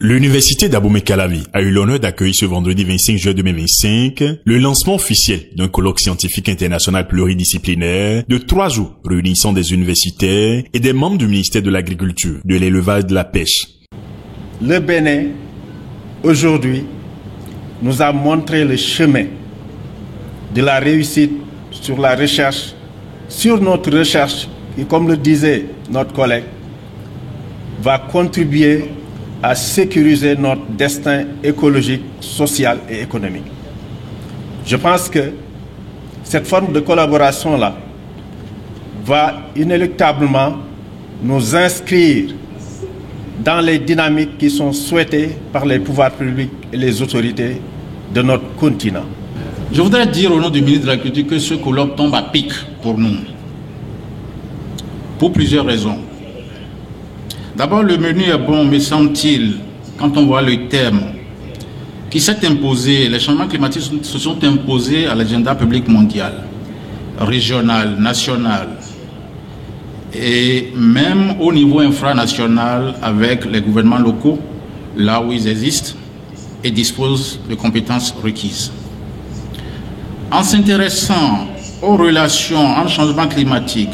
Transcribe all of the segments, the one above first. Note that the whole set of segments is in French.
L'université d'Abomey-Calavi a eu l'honneur d'accueillir ce vendredi 25 juin 2025 le lancement officiel d'un colloque scientifique international pluridisciplinaire de 3 jours réunissant des universitaires et des membres du ministère de l'Agriculture, de l'Élevage et de la Pêche. Le Bénin, aujourd'hui, nous a montré le chemin de la réussite sur la recherche, sur notre recherche qui, comme le disait notre collègue, va contribuer à sécuriser notre destin écologique, social et économique. Je pense que cette forme de collaboration-là va inéluctablement nous inscrire dans les dynamiques qui sont souhaitées par les pouvoirs publics et les autorités de notre continent. Je voudrais dire au nom du ministre de l'Agriculture que ce colloque tombe à pic pour nous, pour plusieurs raisons. D'abord, le menu est bon, me semble-t-il, quand on voit le thème qui s'est imposé. Les changements climatiques se sont imposés à l'agenda public mondial, régional, national, et même au niveau infranational avec les gouvernements locaux, là où ils existent et disposent de compétences requises. En s'intéressant aux relations entre changement climatique,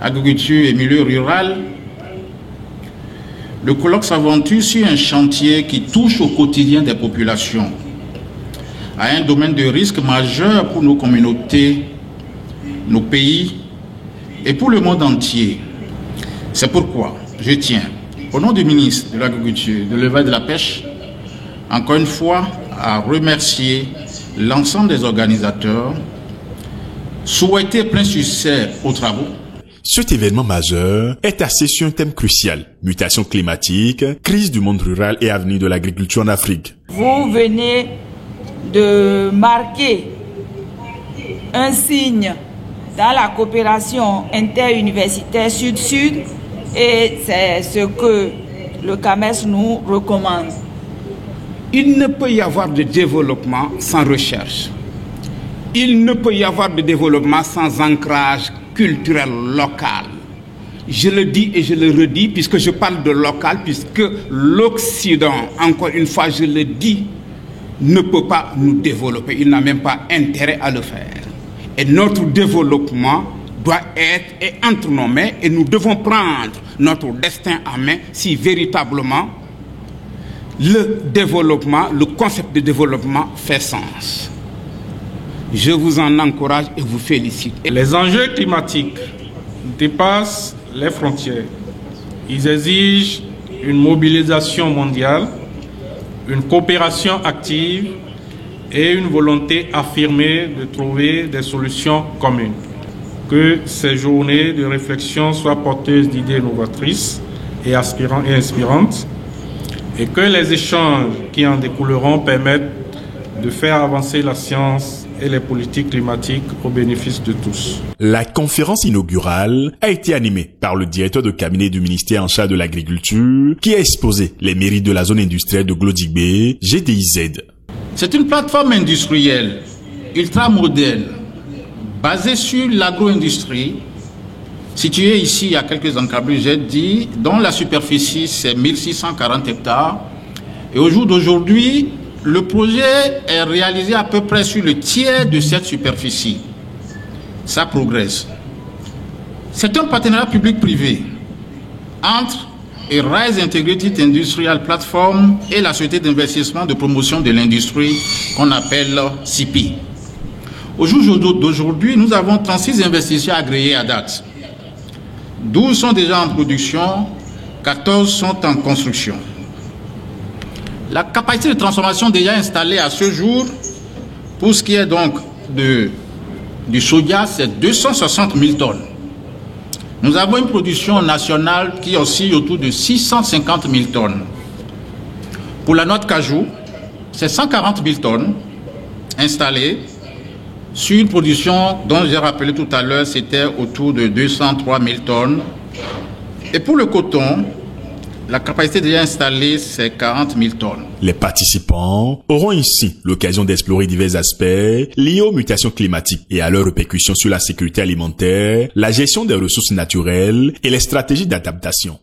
agriculture et milieu rural, le colloque s'aventure sur un chantier qui touche au quotidien des populations, à un domaine de risque majeur pour nos communautés, nos pays et pour le monde entier. C'est pourquoi je tiens, au nom du ministre de l'Agriculture, de l'Élevage et de la Pêche, encore une fois à remercier l'ensemble des organisateurs, souhaiter plein succès aux travaux. Cet événement majeur est axé sur un thème crucial, mutation climatique, crise du monde rural et avenir de l'agriculture en Afrique. Vous venez de marquer un signe dans la coopération interuniversitaire Sud-Sud et c'est ce que le CAMES nous recommande. Il ne peut y avoir de développement sans recherche. Il ne peut y avoir de développement sans ancrage culturel local. Je le dis et je le redis puisque je parle de local, puisque l'Occident, encore une fois je le dis, ne peut pas nous développer. Il n'a même pas intérêt à le faire. Et notre développement doit être entre nos mains et nous devons prendre notre destin en main si véritablement le développement, le concept de développement fait sens. Je vous en encourage et vous félicite. Les enjeux climatiques dépassent les frontières. Ils exigent une mobilisation mondiale, une coopération active et une volonté affirmée de trouver des solutions communes. Que ces journées de réflexion soient porteuses d'idées novatrices et inspirantes et que les échanges qui en découleront permettent de faire avancer la science et les politiques climatiques au bénéfice de tous. La conférence inaugurale a été animée par le directeur de cabinet du ministère en charge de l'agriculture qui a exposé les mérites de la zone industrielle de Glodigbe, GDIZ. C'est une plateforme industrielle ultra moderne, basée sur l'agro-industrie, située ici à quelques encablures, j'ai dit, dont la superficie c'est 1640 hectares. Et au jour d'aujourd'hui, le projet est réalisé à peu près sur le tiers de cette superficie. Ça progresse. C'est un partenariat public-privé entre Rise Integrated Industrial Platform et la Société d'investissement de promotion de l'industrie qu'on appelle CIPI. Au jour d'aujourd'hui, nous avons 36 investisseurs agréés à date. 12 sont déjà en production, 14 sont en construction. La capacité de transformation déjà installée à ce jour, pour ce qui est donc du soja, c'est 260 000 tonnes. Nous avons une production nationale qui oscille autour de 650 000 tonnes. Pour la noix de cajou, c'est 140 000 tonnes installées sur une production dont j'ai rappelé tout à l'heure, c'était autour de 203 000 tonnes. Et pour le coton, la capacité déjà installée, c'est 40 000 tonnes. Les participants auront ici l'occasion d'explorer divers aspects liés aux mutations climatiques et à leurs répercussions sur la sécurité alimentaire, la gestion des ressources naturelles et les stratégies d'adaptation.